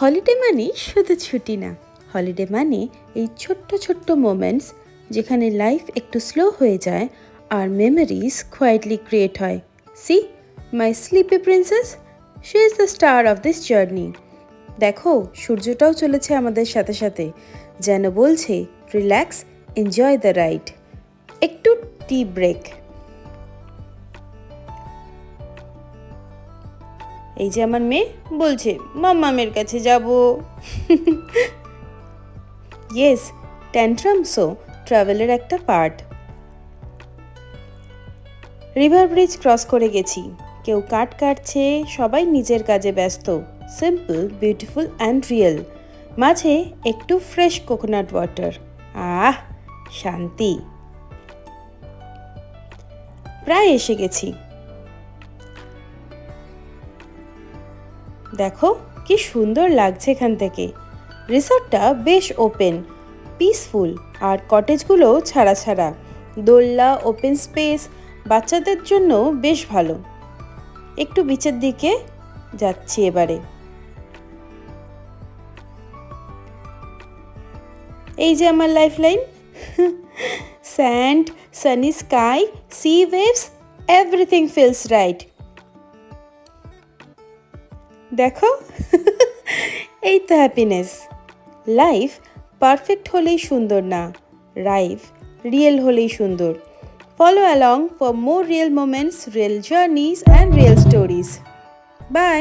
Holiday মানে শুধু ছুটি না, হলিডে মানে এই ছোট্ট ছোট্ট মোমেন্টস যেখানে লাইফ একটু স্লো হয়ে যায় আর মেমোরিজ কোয়াইটলি ক্রিয়েট হয়। See my sleepy princess, she is the star of this journey. দেখো, সূর্যটাও চলেছে আমাদের সাথে সাথে, যেন বলছে রিল্যাক্স, এনজয় দ্য রাইড। একটু টি ব্রেক। এই যে আমার মেয়ে বলছে মাম্মামের কাছে যাব। ইয়েস, ট্যান্ট্রামসও ট্রাভেলের একটা পার্ট। রিভার ব্রিজ ক্রস করে গেছি, কেউ কাট কাটছে, সবাই নিজের কাজে ব্যস্ত। Simple, beautiful and real. মাঝে একটু ফ্রেশ কোকোনাট ওয়াটার। আহ, শান্তি। প্রায় এসে গেছি। দেখো কি সুন্দর লাগছে এখান থেকে। রিসর্টটা বেশ ওপেন, পিসফুল, আর কটেজগুলো ছাড়া ছাড়া। দোলনা, ওপেন স্পেস, বাচ্চাদের জন্য বেশ ভালো। একটু বিচের দিকে যাচ্ছি এবারে। এই যে আমার life line. Sand, sunny sky, sea waves, everything feels right. দেখো, এই তো হ্যাপিনেস। লাইফ পারফেক্ট হলেই সুন্দর না, লাইফ রিয়েল হলেই সুন্দর। Follow along for more real moments, real journeys and real stories. By.